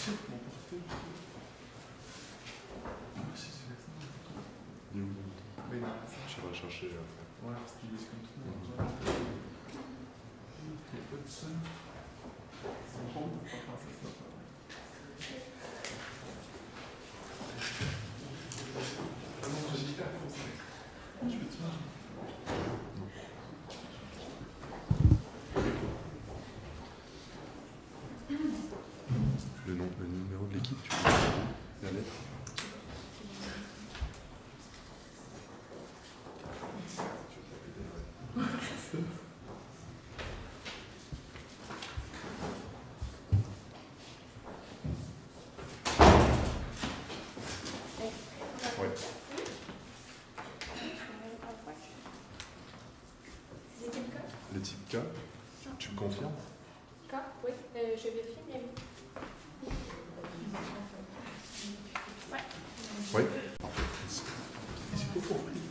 Mon portefeuille. Ah, je sais ça. Il est où? Mais non, ça. Je vais chercher après. Ouais, parce qu'il est comme tout le monde. Il n'y a pas de ça. C'est bon de pas penser ça. Non, j'ai dit à cause de ça. Je peux te faire. Le numéro de l'équipe, tu veux la lettre? Ouais. Le type K, tu me confirmes? K, oui, je vérifie, mais oui. Ouais. Oui. J'ai pas compris.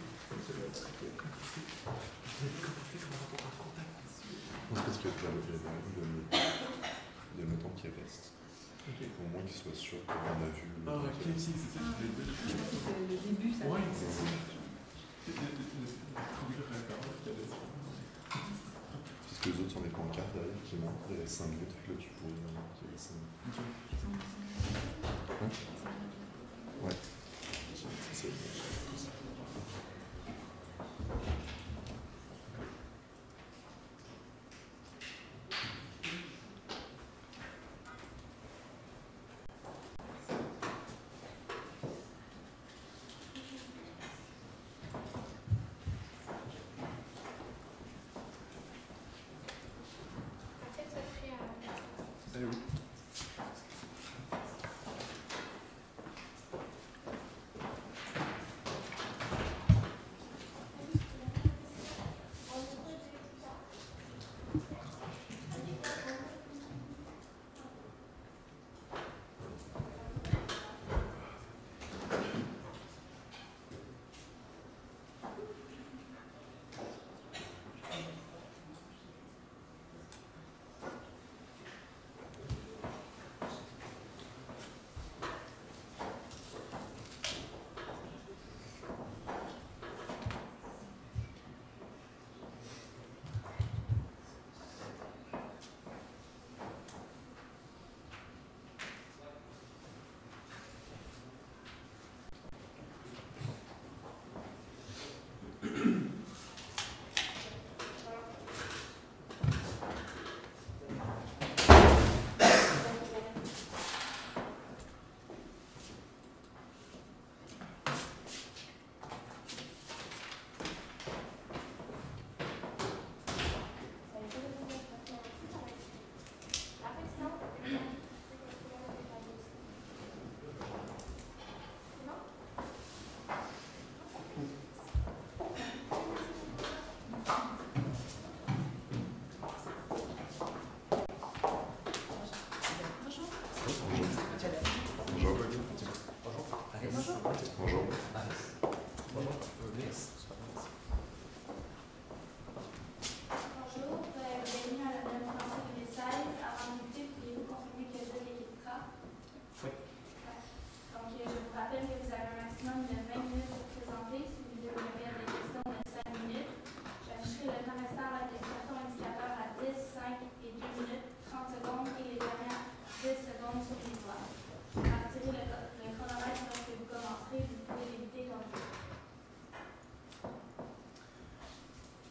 Non, parce que tu as le mettons qui reste. Okay. Au moins qu'il soit sûr qu'on a vu. Ah, ok, si, c'est ça que je voulais dire. C'est le début, ça. Oui, c'est ça. Le record qu'il y avait. Parce que les autres sont des pancartes derrière qui montrent les 5 minutes, que là tu pourrais. Ouais. C'est ça. Eh oui.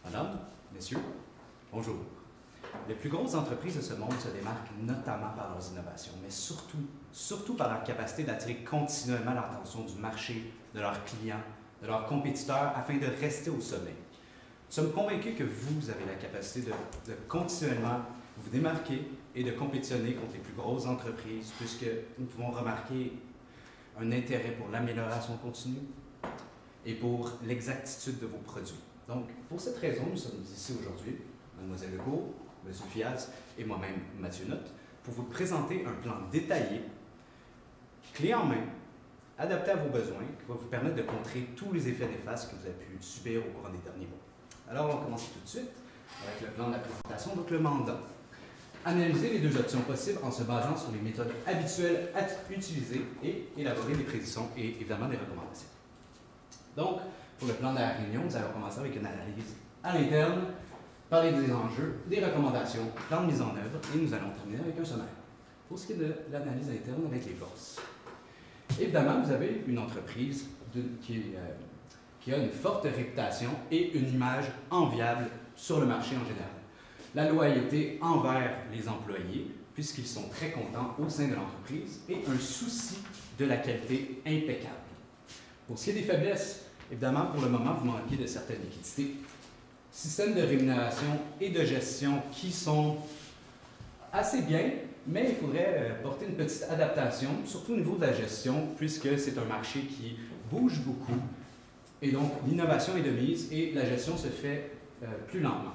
Madame, messieurs, bonjour. Les plus grosses entreprises de ce monde se démarquent notamment par leurs innovations, mais surtout par leur capacité d'attirer continuellement l'attention du marché, de leurs clients, de leurs compétiteurs, afin de rester au sommet. Nous sommes convaincus que vous avez la capacité de continuellement vous démarquer et de compétitionner contre les plus grosses entreprises, puisque nous pouvons remarquer un intérêt pour l'amélioration continue et pour l'exactitude de vos produits. Donc, pour cette raison, nous sommes ici aujourd'hui, Mademoiselle Legault, Monsieur Fiaz et moi-même, Mathieu Notte, pour vous présenter un plan détaillé, clé en main, adapté à vos besoins, qui va vous permettre de contrer tous les effets néfastes que vous avez pu subir au cours des derniers mois. Alors, on va commencer tout de suite avec le plan de la présentation, donc le mandat. analyser les deux options possibles en se basant sur les méthodes habituelles utilisées et élaborer des prédictions et évidemment des recommandations. Donc, pour le plan de la réunion, nous allons commencer avec une analyse à l'interne, parler des enjeux, des recommandations, plan de mise en œuvre et nous allons terminer avec un sommaire. Pour ce qui est de l'analyse interne avec les forces. Évidemment, vous avez une entreprise qui a une forte réputation et une image enviable sur le marché en général. La loyauté envers les employés, puisqu'ils sont très contents au sein de l'entreprise, et un souci de la qualité impeccable. Pour ce qui est des faiblesses, évidemment, pour le moment, vous manquez de certaines liquidités. Systèmes de rémunération et de gestion qui sont assez bien, mais il faudrait porter une petite adaptation, surtout au niveau de la gestion, puisque c'est un marché qui bouge beaucoup. Et donc, l'innovation est de mise et la gestion se fait plus lentement.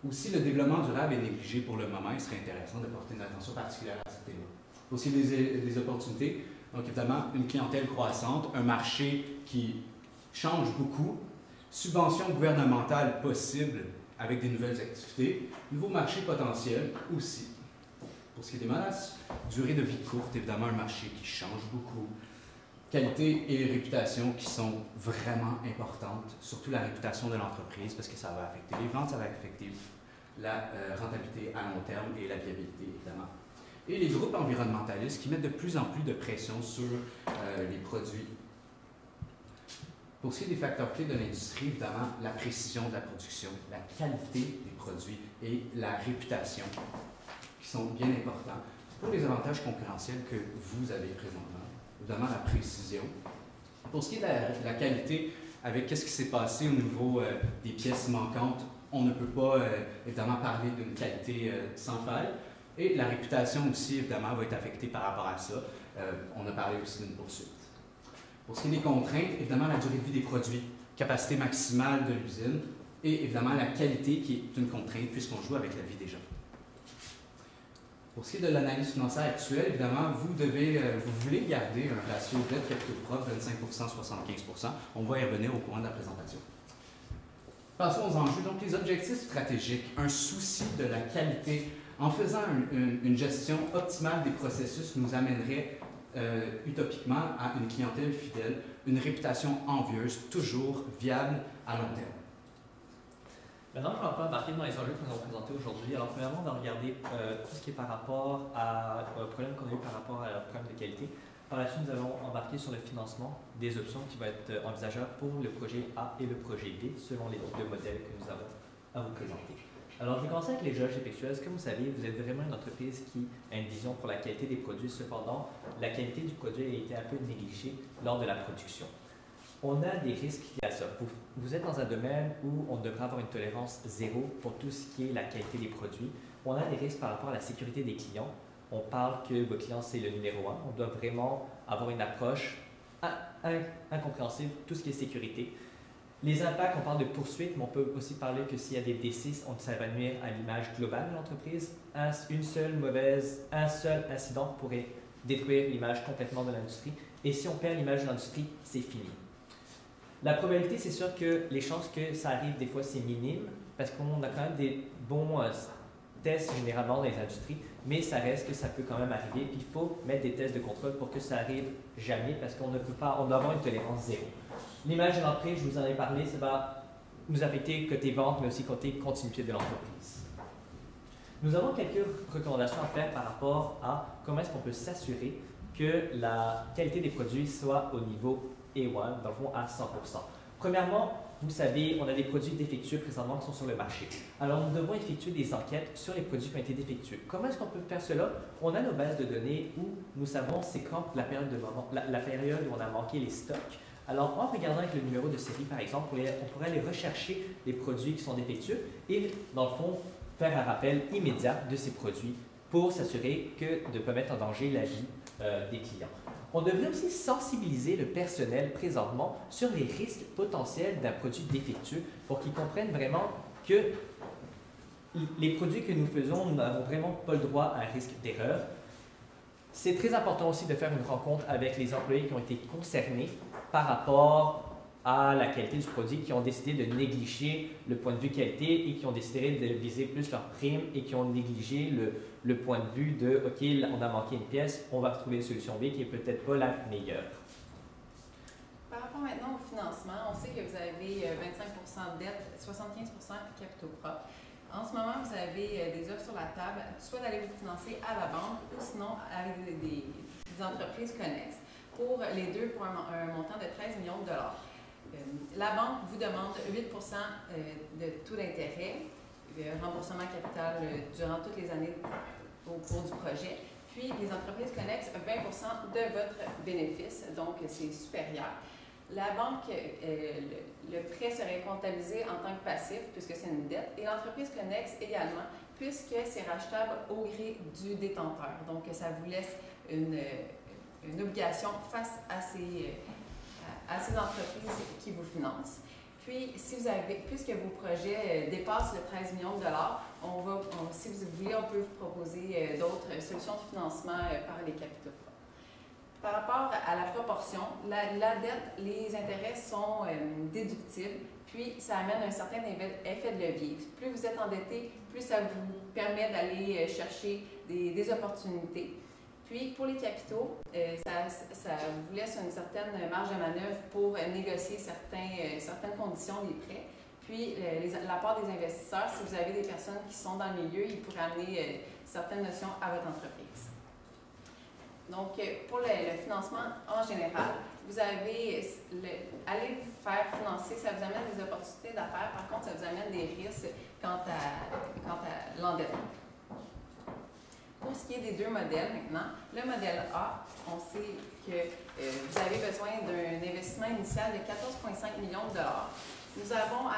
Aussi, le développement durable est négligé pour le moment. Il serait intéressant de porter une attention particulière à ce thème. Aussi, des opportunités. Donc, évidemment, une clientèle croissante, un marché qui change beaucoup, subventions gouvernementales possibles avec des nouvelles activités, nouveaux marchés potentiels aussi. Pour ce qui est des menaces, durée de vie courte, évidemment, un marché qui change beaucoup, qualité et réputation qui sont vraiment importantes, surtout la réputation de l'entreprise, parce que ça va affecter les ventes, ça va affecter la rentabilité à long terme et la viabilité, évidemment. Et les groupes environnementalistes qui mettent de plus en plus de pression sur les produits. Pour ce qui est des facteurs clés de l'industrie, évidemment, la précision de la production, la qualité des produits et la réputation, qui sont bien importants. Pour les avantages concurrentiels que vous avez présentement, évidemment la précision. Pour ce qui est de la qualité, avec qu'est-ce qui s'est passé au niveau des pièces manquantes, on ne peut pas évidemment parler d'une qualité sans faille. Et la réputation aussi, évidemment, va être affectée par rapport à ça. On a parlé aussi d'une poursuite. Pour ce qui est des contraintes, évidemment, la durée de vie des produits, capacité maximale de l'usine et évidemment la qualité qui est une contrainte puisqu'on joue avec la vie des gens. Pour ce qui est de l'analyse financière actuelle, évidemment, vous voulez garder un ratio dette capitaux propres 25 75 %. On va y revenir au courant de la présentation. Passons aux enjeux. Donc, les objectifs stratégiques, un souci de la qualité. En faisant une gestion optimale des processus nous amènerait utopiquement à une clientèle fidèle, une réputation envieuse, toujours viable à long terme. Maintenant, on va embarquer dans les enjeux que nous allons présenter aujourd'hui. Alors, premièrement, on va regarder tout ce qui est par rapport au problème qu'on a eu par rapport à un problème de qualité. Par la suite, nous allons embarquer sur le financement des options qui vont être envisageables pour le projet A et le projet B, selon les deux modèles que nous avons à vous présenter. Alors, je vais commencer avec les jauges effectueuses. Comme vous savez, vous êtes vraiment une entreprise qui a une vision pour la qualité des produits. Cependant, la qualité du produit a été un peu négligée lors de la production. On a des risques liés à ça. Vous êtes dans un domaine où on devrait avoir une tolérance zéro pour tout ce qui est la qualité des produits. On a des risques par rapport à la sécurité des clients. On parle que vos clients, c'est le numéro un. On doit vraiment avoir une approche incompréhensible, tout ce qui est sécurité. Les impacts, on parle de poursuite, mais on peut aussi parler que s'il y a des décès, ça va nuire à l'image globale de l'entreprise. Un seul incident pourrait détruire l'image complètement de l'industrie. Et si on perd l'image de l'industrie, c'est fini. La probabilité, c'est sûr que les chances que ça arrive, des fois, c'est minime, parce qu'on a quand même des bons tests généralement dans les industries, mais ça reste que ça peut quand même arriver. Puis il faut mettre des tests de contrôle pour que ça arrive jamais, parce qu'on ne peut pas, on doit avoir une tolérance zéro. L'image de l'entreprise, je vous en ai parlé, ça va nous affecter côté vente, mais aussi côté continuité de l'entreprise. Nous avons quelques recommandations à faire par rapport à comment est-ce qu'on peut s'assurer que la qualité des produits soit au niveau A1, dans le fond à 100%. Premièrement, vous savez, on a des produits défectueux présentement qui sont sur le marché. Alors, nous devons effectuer des enquêtes sur les produits qui ont été défectueux. Comment est-ce qu'on peut faire cela? On a nos bases de données où nous savons c'est quand la période où on a manqué les stocks. Alors, en regardant avec le numéro de série, par exemple, on pourrait aller rechercher les produits qui sont défectueux et, dans le fond, faire un rappel immédiat de ces produits pour s'assurer de ne pas mettre en danger la vie des clients. On devrait aussi sensibiliser le personnel présentement sur les risques potentiels d'un produit défectueux pour qu'ils comprennent vraiment que les produits que nous faisons, nous n'avons vraiment pas le droit à un risque d'erreur. C'est très important aussi de faire une rencontre avec les employés qui ont été concernés par rapport à la qualité du produit, qui ont décidé de négliger le point de vue qualité et qui ont décidé de viser plus leur prime et qui ont négligé le point de vue de « OK, on a manqué une pièce, on va trouver une solution B qui n'est peut-être pas la meilleure ». Par rapport maintenant au financement, on sait que vous avez 25 de dette, 75 capitaux propres. En ce moment, vous avez des offres sur la table, soit d'aller vous financer à la banque ou sinon avec des entreprises connexes, pour les deux pour un montant de 13 millions de dollars. La banque vous demande 8 de taux d'intérêt, remboursement capital durant toutes les années au cours du projet. Puis, les entreprises connexes, 20 de votre bénéfice, donc c'est supérieur. La banque, le prêt serait comptabilisé en tant que passif, puisque c'est une dette, et l'entreprise connexe également, puisque c'est rachetable au gré du détenteur. Donc, ça vous laisse une obligation face à ces entreprises qui vous financent. Puis, puisque vos projets dépassent le 13 millions de dollars, si vous voulez, on peut vous proposer d'autres solutions de financement par les capitaux propres. Par rapport à la proportion, la dette, les intérêts sont déductibles, puis ça amène un certain effet de levier. Plus vous êtes endetté, plus ça vous permet d'aller chercher des opportunités. Puis, pour les capitaux, ça vous laisse une certaine marge de manœuvre pour négocier certaines conditions des prêts. Puis, l'apport des investisseurs, si vous avez des personnes qui sont dans le milieu, ils pourraient amener certaines notions à votre entreprise. Donc, pour le financement en général, vous avez aller vous faire financer, ça vous amène des opportunités d'affaires. Par contre, ça vous amène des risques quant à l'endettement. Pour ce qui est des deux modèles maintenant, le modèle A, on sait que vous avez besoin d'un investissement initial de 14,5 millions de dollars. Nous avons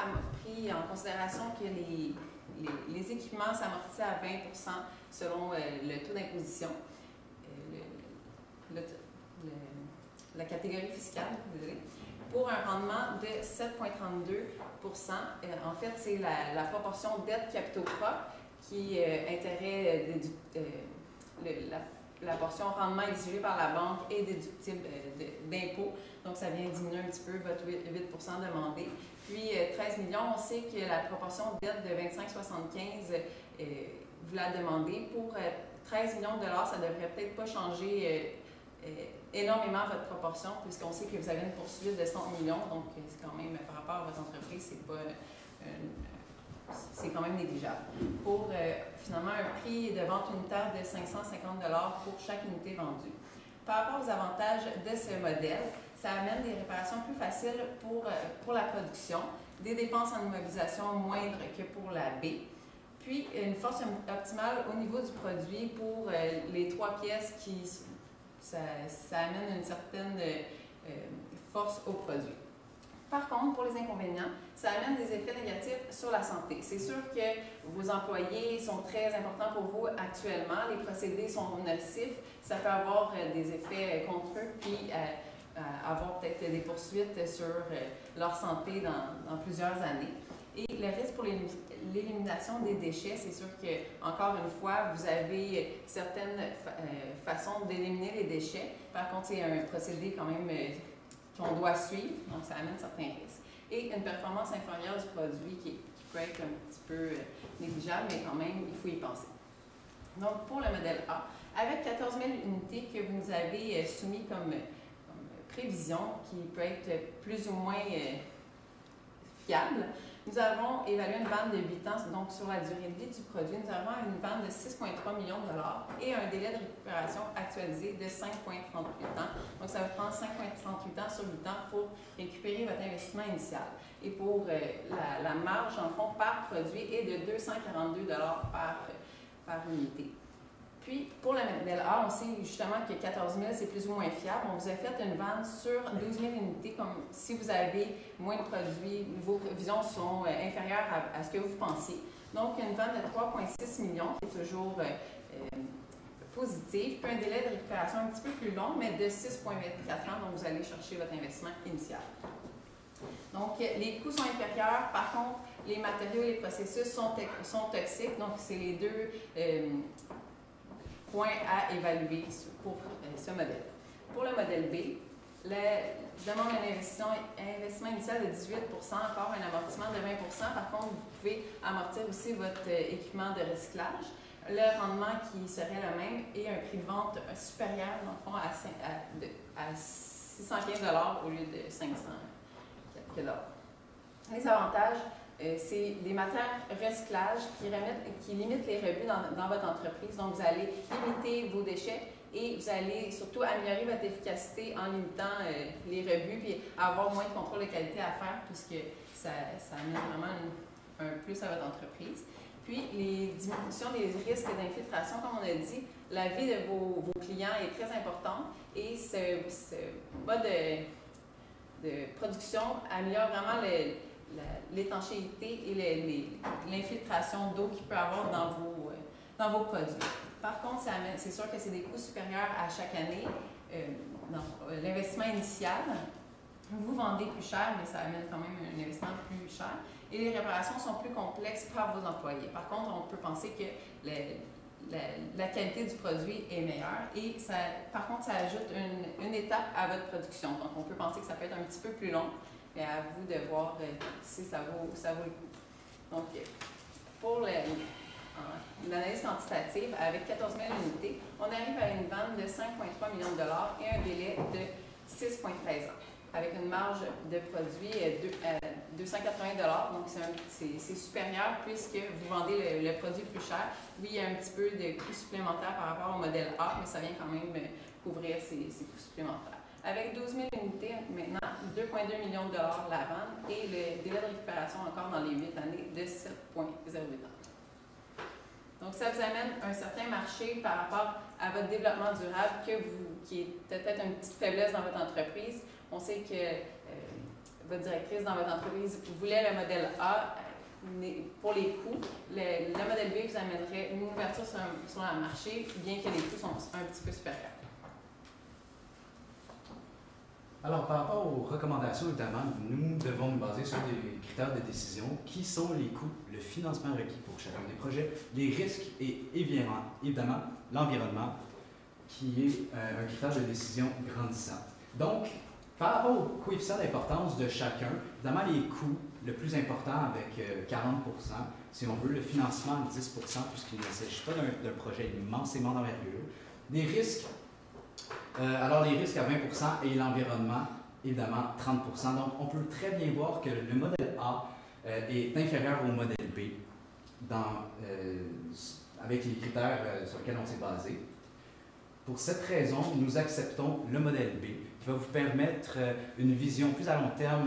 pris en considération que les équipements s'amortissent à 20 selon le taux d'imposition, la catégorie fiscale, désolé, pour un rendement de 7,32 En fait, c'est la proportion dette capitaux propres qui intérêt la portion rendement exigé par la banque est déductible d'impôt. Donc, ça vient diminuer un petit peu votre 8 demandé. Puis, 13 millions, on sait que la proportion dette de 25,75 vous la demandez. Pour 13 millions de dollars, ça ne devrait peut-être pas changer énormément votre proportion, puisqu'on sait que vous avez une poursuite de 100 millions. Donc, c'est quand même, par rapport à votre entreprise, c'est quand même négligeable. Pour finalement un prix de vente unitaire de 550 $ pour chaque unité vendue. Par rapport aux avantages de ce modèle, ça amène des réparations plus faciles pour la production, des dépenses en immobilisation moindres que pour la B, puis une force optimale au niveau du produit pour les 3 pièces ça amène une certaine force au produit. Par contre, pour les inconvénients, ça amène des effets négatifs sur la santé. C'est sûr que vos employés sont très importants pour vous actuellement. Les procédés sont nocifs. Ça peut avoir des effets contre eux, puis avoir peut-être des poursuites sur leur santé dans plusieurs années. Et le risque pour l'élimination des déchets, c'est sûr que, encore une fois, vous avez certaines façons d'éliminer les déchets. Par contre, c'est un procédé quand même qu'on doit suivre, donc ça amène certains risques. Et une performance inférieure du produit qui peut être un petit peu négligeable, mais quand même, il faut y penser. Donc, pour le modèle A, avec 14 000 unités que vous nous avez soumis comme prévision, qui peut être plus ou moins fiable, nous avons évalué une bande de 8 ans, donc sur la durée de vie du produit, nous avons une bande de 6,3 millions de dollars et un délai de récupération actualisé de 5,38 ans. Donc, ça va prendre 5,38 ans sur 8 ans pour récupérer votre investissement initial. Et pour la marge, en fond, par produit est de 242 $ par unité. Puis, pour le modèle A, on sait justement que 14 000, c'est plus ou moins fiable. On vous a fait une vente sur 12 000 unités, comme si vous avez moins de produits, vos prévisions sont inférieures à ce que vous pensiez. Donc, une vente de 3,6 millions, qui est toujours positive, puis un délai de récupération un petit peu plus long, mais de 6,24 ans, donc vous allez chercher votre investissement initial. Donc, les coûts sont inférieurs. Par contre, les matériaux et les processus sont toxiques. Donc, c'est les deux points à évaluer pour ce modèle. Pour le modèle B, demande un investissement initial de 18 encore un amortissement de 20 Par contre, vous pouvez amortir aussi votre équipement de recyclage. Le rendement qui serait le même et un prix de vente supérieur, dans le fond, à 615 au lieu de 500 quelques dollars. Les avantages, c'est les matières recyclage qui limitent les rebuts dans votre entreprise. Donc, vous allez limiter vos déchets et vous allez surtout améliorer votre efficacité en limitant les rebuts et avoir moins de contrôle de qualité à faire puisque ça amène vraiment un plus à votre entreprise. Puis, les diminutions des risques d'infiltration, comme on a dit, la vie de vos clients est très importante et ce mode de production améliore vraiment l'étanchéité et l'infiltration d'eau qu'il peut avoir dans vos produits. Par contre, c'est sûr que c'est des coûts supérieurs à chaque année. L'investissement initial, vous vendez plus cher, mais ça amène quand même un investissement plus cher. Et les réparations sont plus complexes pour vos employés. Par contre, on peut penser que la qualité du produit est meilleure et par contre, ça ajoute une étape à votre production. Donc, on peut penser que ça peut être un petit peu plus long, mais à vous de voir si ça vaut le coup. Donc, pour l'analyse quantitative, avec 14 000 unités, on arrive à une vente de 5,3 millions de dollars et un délai de 6,13 ans, avec une marge de produit de 280 $. Donc, c'est supérieur puisque vous vendez le produit plus cher. Oui, il y a un petit peu de coûts supplémentaires par rapport au modèle A, mais ça vient quand même couvrir ces coûts supplémentaires. Avec 12 000 unités, maintenant, 2,2 millions de dollars la vente et le délai de récupération encore dans les 8 années de 7,08 ans. Donc, ça vous amène un certain marché par rapport à votre développement durable qui est peut-être une petite faiblesse dans votre entreprise. On sait que votre directrice dans votre entreprise voulait le modèle A pour les coûts. Le modèle B vous amènerait une ouverture sur le marché, bien que les coûts sont un petit peu supérieurs. Alors, par rapport aux recommandations, évidemment, nous devons nous baser sur des critères de décision qui sont les coûts, le financement requis pour chacun des projets, les risques et évidemment l'environnement, qui est un critère de décision grandissant. Donc, par rapport au coefficient d'importance de chacun, évidemment, les coûts, le plus important avec 40 si on veut, le financement 10 puisqu'il ne s'agit pas d'un projet immensément d'envergure. Des risques, alors les risques à 20 et l'environnement, évidemment, 30 Donc, on peut très bien voir que le modèle A est inférieur au modèle B avec les critères sur lesquels on s'est basé. Pour cette raison, nous acceptons le modèle B qui va vous permettre une vision plus à long terme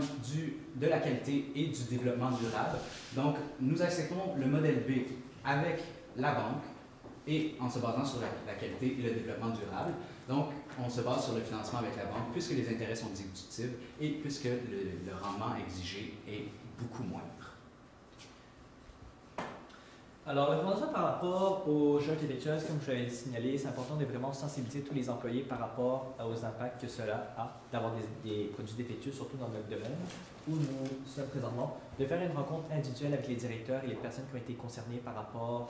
de la qualité et du développement durable. Donc, nous acceptons le modèle B avec la banque et en se basant sur la qualité et le développement durable. Donc, on se base sur le financement avec la banque puisque les intérêts sont exécutifs et puisque le rendement exigé est beaucoup moindre. Alors, recommandation par rapport aux jeux intellectuels, comme je l'avais signalé, c'est important de vraiment sensibiliser tous les employés par rapport aux impacts que cela a d'avoir des produits défectueux, surtout dans notre domaine où nous sommes présentement, de faire une rencontre individuelle avec les directeurs et les personnes qui ont été concernées par rapport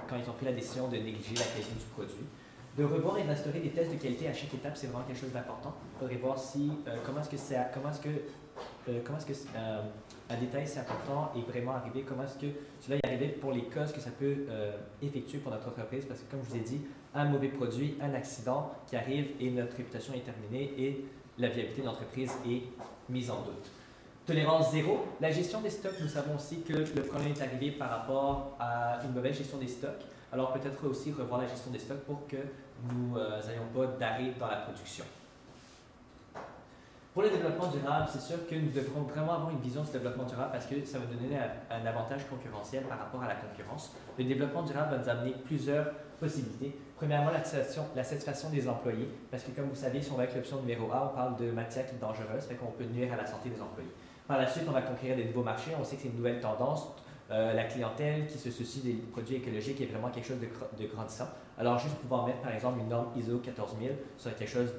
quand ils ont pris la décision de négliger la qualité du produit. De revoir et d'instaurer des tests de qualité à chaque étape, c'est vraiment quelque chose d'important. Il faudrait voir comment est-ce que un détail si important est vraiment arrivé, comment est-ce que cela est arrivé pour les causes que ça peut effectuer pour notre entreprise, parce que comme je vous ai dit, un mauvais produit, un accident qui arrive et notre réputation est terminée et la viabilité de l'entreprise est mise en doute. Tolérance zéro, la gestion des stocks, nous savons aussi que le problème est arrivé par rapport à une mauvaise gestion des stocks. Alors peut-être aussi revoir la gestion des stocks pour que nous n'ayons pas d'arrêt dans la production. Pour le développement durable, c'est sûr que nous devrons vraiment avoir une vision du développement durable parce que ça va donner un avantage concurrentiel par rapport à la concurrence. Le développement durable va nous amener plusieurs possibilités. Premièrement, la satisfaction des employés, parce que comme vous savez, si on va avec l'option numéro A, on parle de matière qui est dangereuse, fait qu'on peut nuire à la santé des employés. Par la suite, on va conquérir des nouveaux marchés, on sait que c'est une nouvelle tendance. La clientèle qui se soucie des produits écologiques est vraiment quelque chose de grandissant. Alors, juste pouvoir mettre, par exemple, une norme ISO 14000 serait quelque chose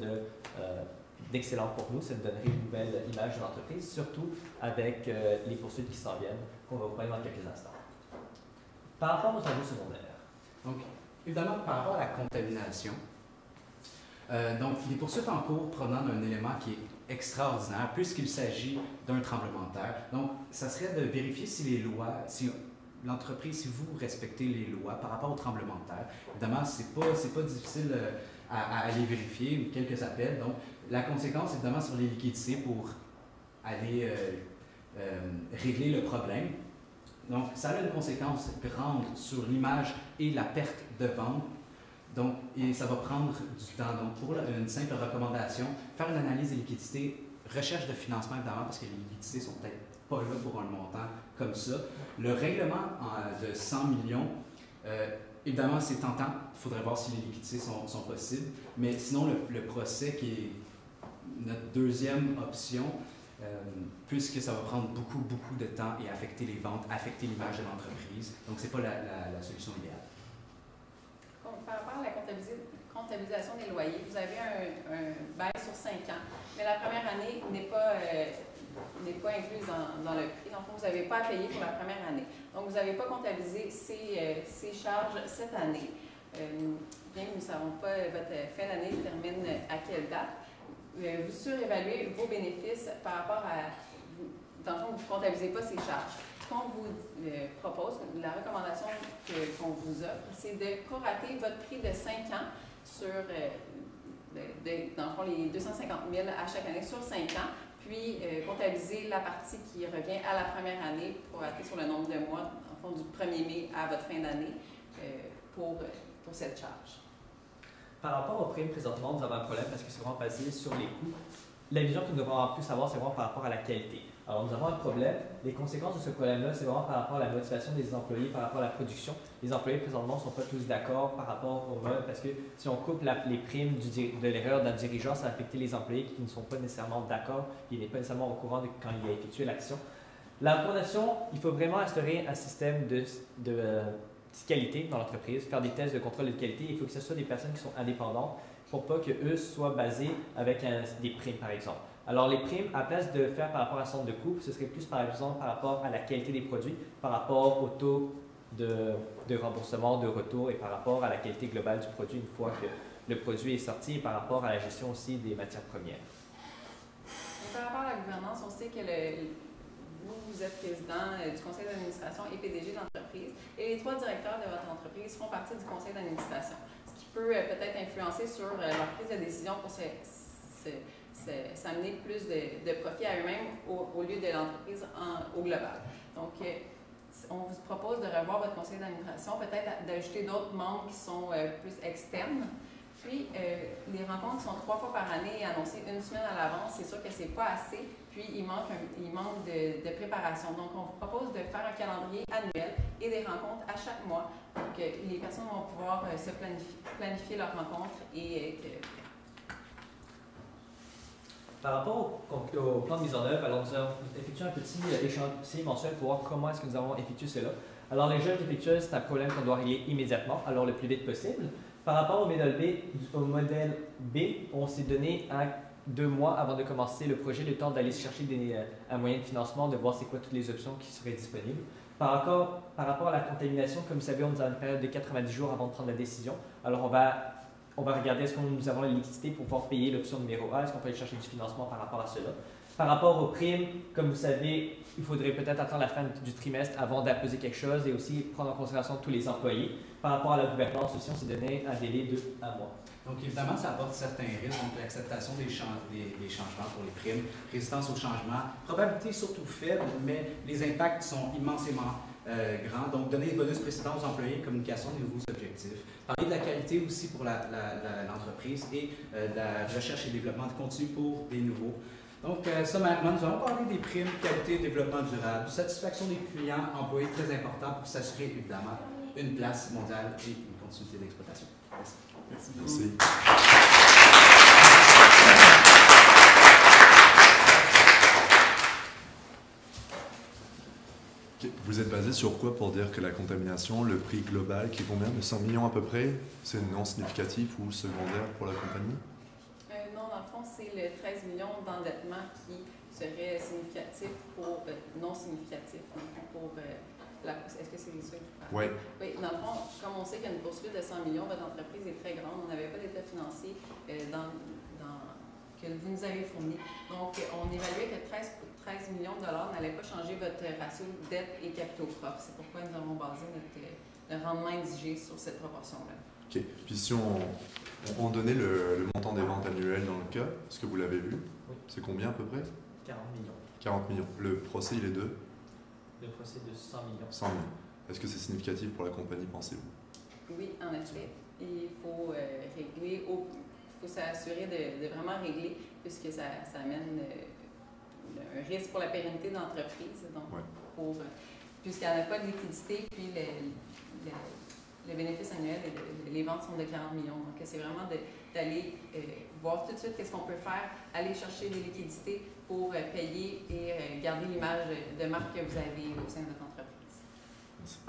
d'excellent pour nous. Ça nous donnerait une nouvelle image de l'entreprise, surtout avec les poursuites qui s'en viennent, qu'on va vous parler dans quelques instants. Par rapport aux travaux secondaires. Donc, évidemment, par rapport à la contamination, Donc, les poursuites en cours provenant d'un élément qui est extraordinaire, puisqu'il s'agit d'un tremblement de terre. Donc, ça serait de vérifier si les lois, si l'entreprise, si vous respectez les lois par rapport au tremblement de terre. Évidemment, c'est pas difficile à aller vérifier, quelques appels. Donc, la conséquence, évidemment, sur les liquidités pour aller régler le problème. Donc, ça a une conséquence grande sur l'image et la perte de vente. Donc, et ça va prendre du temps. Donc, pour une simple recommandation, faire une analyse des liquidités, recherche de financement, évidemment, parce que les liquidités sont peut-être pas là pour un montant comme ça. Le règlement de 100 millions, évidemment, c'est tentant. Il faudrait voir si les liquidités sont possibles. Mais sinon, le procès, qui est notre deuxième option, puisque ça va prendre beaucoup de temps et affecter les ventes, affecter l'image de l'entreprise. Donc, ce n'est pas la solution idéale. Par rapport à la comptabilisation des loyers, vous avez un bail sur 5 ans, mais la première année n'est pas incluse dans le prix. Donc, vous n'avez pas à payer pour la première année. Donc, vous n'avez pas comptabilisé ces charges cette année. Bien que nous ne savons pas votre fin d'année termine à quelle date. Vous surévaluez vos bénéfices par rapport à... Dans le fond, vous ne comptabilisez pas ces charges. Ce qu'on vous propose, la recommandation qu'on vous offre, c'est de prorater votre prix de 5 ans sur, dans le fond, les 250 000 à chaque année sur 5 ans, puis comptabiliser la partie qui revient à la première année, prorater sur le nombre de mois, en fond, du 1er mai à votre fin d'année, pour cette charge. Par rapport aux primes, présentement, nous avons un problème parce que c'est vraiment basé sur les coûts. La vision que nous devons plus savoir, c'est vraiment par rapport à la qualité. Alors, nous avons un problème. Les conséquences de ce problème-là, c'est vraiment par rapport à la motivation des employés, par rapport à la production. Les employés, présentement, ne sont pas tous d'accord par rapport au rôle, parce que si on coupe les primes de l'erreur d'un dirigeant, ça va affecter les employés qui ne sont pas nécessairement d'accord, qui n'est pas nécessairement au courant de quand il a effectué l'action. La fondation, il faut vraiment instaurer un système de qualité dans l'entreprise, faire des tests de contrôle de qualité. Il faut que ce soit des personnes qui sont indépendantes pour pas qu'eux soient basés avec des primes, par exemple. Alors, les primes, à place de faire par rapport à son de coût, ce serait plus, par exemple, par rapport à la qualité des produits, par rapport au taux de remboursement, de retour et par rapport à la qualité globale du produit une fois que le produit est sorti et par rapport à la gestion aussi des matières premières. Et par rapport à la gouvernance, on sait que vous êtes président du conseil d'administration et PDG de l'entreprise et les 3 directeurs de votre entreprise font partie du conseil d'administration, ce qui peut peut-être influencer sur leur prise de décision pour s'amener plus de profit à eux-mêmes au lieu de l'entreprise au global. Donc, on vous propose de revoir votre conseil d'administration, peut-être d'ajouter d'autres membres qui sont plus externes. Puis, les rencontres sont 3 fois par année et annoncées 1 semaine à l'avance. C'est sûr que ce n'est pas assez. Puis, il manque de préparation. Donc, on vous propose de faire un calendrier annuel et des rencontres à chaque mois. Donc, les personnes vont pouvoir se planifier leurs rencontres et être Par rapport au plan de mise en œuvre, alors nous avons effectué un petit échantillon mensuel pour voir comment est-ce que nous avons effectué cela. Alors, les jeux effectuels, c'est un problème qu'on doit régler immédiatement, alors le plus vite possible. Par rapport au modèle B, on s'est donné 2 mois avant de commencer le projet, le temps d'aller chercher un moyen de financement, de voir c'est quoi toutes les options qui seraient disponibles. Par rapport à la contamination, comme vous savez, on a une période de 90 jours avant de prendre la décision. Alors, on va regarder est-ce que nous avons la liquidité pour pouvoir payer l'option numéro A, est-ce qu'on peut aller chercher du financement par rapport à cela. Par rapport aux primes, comme vous savez, il faudrait peut-être attendre la fin du trimestre avant d'apposer quelque chose et aussi prendre en considération tous les employés. Par rapport à la gouvernance aussi, on s'est donné un délai de 1 mois. Donc, évidemment, ça apporte certains risques, donc l'acceptation des changements pour les primes, résistance au changement, probabilité surtout faible, mais les impacts sont immensément grands. Donc, donner des bonus précédents aux employés, communication des nouveaux objectifs. Parler de la qualité aussi pour l'entreprise et de la recherche et développement continu pour des nouveaux. Donc, sommairement, nous allons parler des primes, qualité, développement durable, satisfaction des clients, employés, très important pour s'assurer évidemment une place mondiale et une continuité d'exploitation. Merci. Merci. Vous êtes basé sur quoi pour dire que la contamination, le prix global qui est combien de 100 millions à peu près, c'est non significatif ou secondaire pour la compagnie? Non, dans le fond, c'est le 13 millions d'endettement qui serait significatif pour non significatif. Pour est-ce que c'est ça? Oui. Oui, dans le fond, comme on sait qu'il y a une poursuite de 100 millions, votre entreprise est très grande, on n'avait pas d'état financier dans que vous nous avez fourni. Donc, on évaluait que 13 millions de dollars n'allait pas changer votre ratio dette et capitaux propres. C'est pourquoi nous avons basé le rendement exigé sur cette proportion-là. OK. Puis si on donnait le montant des ventes annuelles dans le cas, est-ce que vous l'avez vu? Oui. C'est combien à peu près? 40 millions. 40 millions. Le procès, il est de Le procès de 100 millions. 100 millions. Est-ce que c'est significatif pour la compagnie, pensez-vous? Oui, en effet. Il faut régler, il faut s'assurer de vraiment régler, puisque ça amène un risque pour la pérennité de l'entreprise. Donc, Ouais. puisqu'il n'y en a pas de liquidité, puis le bénéfice annuel et les ventes sont de 40 millions. Donc, c'est vraiment d'aller voir tout de suite qu'est-ce qu'on peut faire, aller chercher des liquidités pour payer et garder l'image de marque que vous avez au sein de votre entreprise. Merci.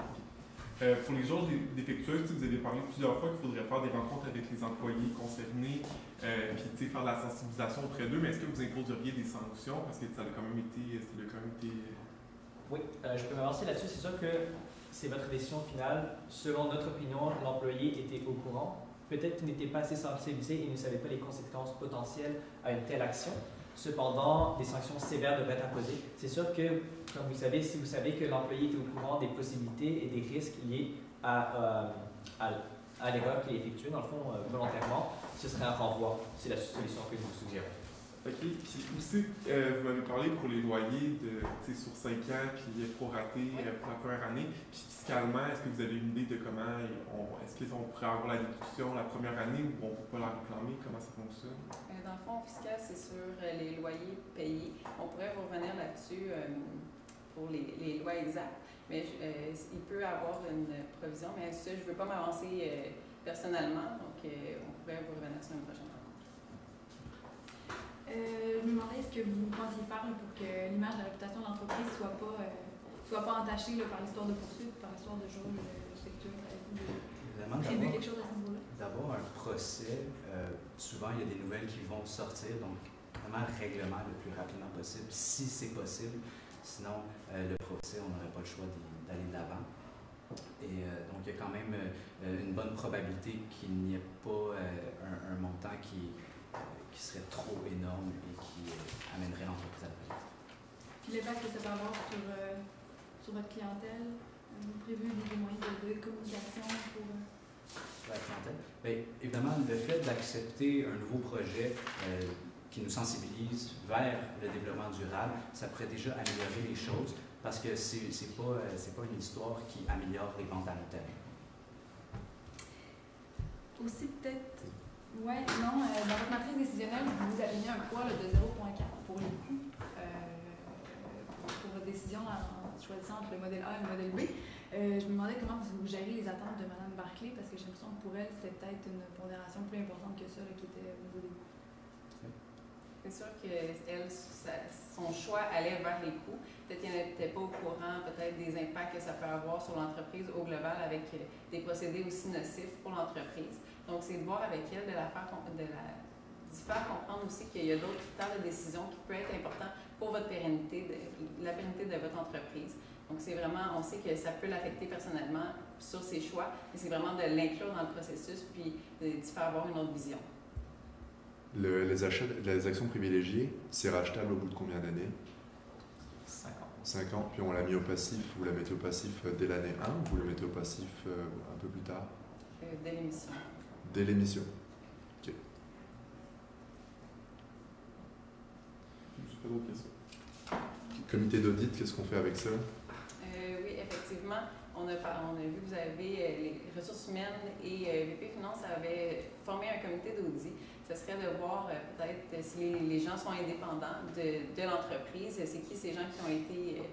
Pour les jours défectueuses, vous avez parlé plusieurs fois qu'il faudrait faire des rencontres avec les employés concernés, puis faire de la sensibilisation auprès d'eux, mais est-ce que vous imposeriez des sanctions? Parce que ça a quand même été... Oui, je peux m'avancer là-dessus. C'est sûr que c'est votre décision finale. Selon notre opinion, l'employé était au courant. Peut-être qu'il n'était pas assez sensibilisé et ne savait pas les conséquences potentielles à une telle action. Cependant, des sanctions sévères devraient être imposées. C'est sûr que, comme vous savez, si vous savez que l'employé est au courant des possibilités et des risques liés à l'erreur qui est effectuée, dans le fond, volontairement, ce serait un renvoi. C'est la solution que je vous suggère. OK. Puis aussi, vous m'avez parlé pour les loyers sur 5 ans, puis proratés pour la première année. Puis fiscalement, est-ce que vous avez une idée de comment, est-ce qu'on pourrait avoir la déduction la première année ou on ne peut pas la réclamer? Comment ça fonctionne? Dans le fond fiscal, c'est sur les loyers payés. On pourrait vous revenir là-dessus pour les lois exactes, mais il peut y avoir une provision, mais ça, je ne veux pas m'avancer personnellement, donc on pourrait vous revenir sur une prochaine rencontre. Je me demandais ce que vous pensiez faire pour que l'image de la réputation de l'entreprise ne soit pas entachée par l'histoire de poursuite, par l'histoire de choses respectueuses. Avez-vous prévu quelque chose à ce niveau-là? D'avoir un procès, souvent il y a des nouvelles qui vont sortir, donc vraiment le règlement le plus rapidement possible, si c'est possible. Sinon, le procès, on n'aurait pas le choix d'aller de l'avant. Et donc il y a quand même une bonne probabilité qu'il n'y ait pas un montant qui serait trop énorme et qui amènerait l'entreprise à la faillite. Puis l'impact que ça peut avoir sur votre clientèle, avez-vous prévu des moyens de communication pour la clientèle? Bien, évidemment, le fait d'accepter un nouveau projet qui nous sensibilise vers le développement durable, ça pourrait déjà améliorer les choses parce que c'est pas une histoire qui améliore les ventes à long terme. Aussi peut-être, dans votre matrice décisionnelle, vous avez mis un poids de 0,4 pour les coûts pour votre décision en choisissant entre le modèle A et le modèle B. Je me demandais comment vous gérez les attentes de Mme Barclay, parce que j'ai l'impression que pour elle, c'était peut-être une pondération plus importante que ça qui était au niveau des coûts. C'est sûr que son choix allait vers les coûts. Peut-être qu'elle n'était pas au courant peut-être des impacts que ça peut avoir sur l'entreprise au global avec des procédés aussi nocifs pour l'entreprise. Donc, c'est de voir avec elle, de la faire comprendre aussi qu'il y a d'autres critères de décision qui peuvent être importants pour votre pérennité, la pérennité de votre entreprise. Donc, c'est vraiment, on sait que ça peut l'affecter personnellement sur ses choix, mais c'est vraiment de l'inclure dans le processus puis d'y faire avoir une autre vision. Les actions privilégiées, c'est rachetable au bout de combien d'années? 5 ans. 5 ans, puis on l'a mis au passif, vous la mettez au passif dès l'année 1 ou vous le mettez au passif un peu plus tard? Dès l'émission. Dès l'émission. OK. Je n'ai pas d'autres questions. Comité d'audit, qu'est-ce qu'on fait avec ça? Oui, effectivement. On a vu que vous avez les ressources humaines et VP Finance avaient formé un comité d'audit. Ce serait de voir peut-être si les gens sont indépendants de l'entreprise, c'est qui ces gens qui ont été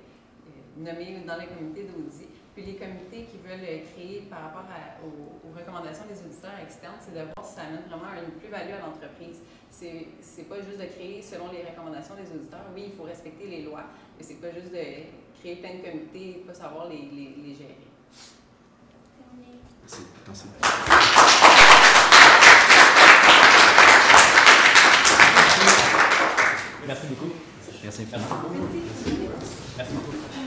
nommés dans le comité d'audit. Puis les comités qui veulent créer par rapport aux recommandations des auditeurs externes, c'est de voir si ça amène vraiment une plus-value à l'entreprise. C'est pas juste de créer selon les recommandations des auditeurs. Oui, il faut respecter les lois, mais c'est pas juste de créer plein de comités et pas savoir les gérer. Merci. Merci. Merci beaucoup. Merci. Merci beaucoup. Merci beaucoup.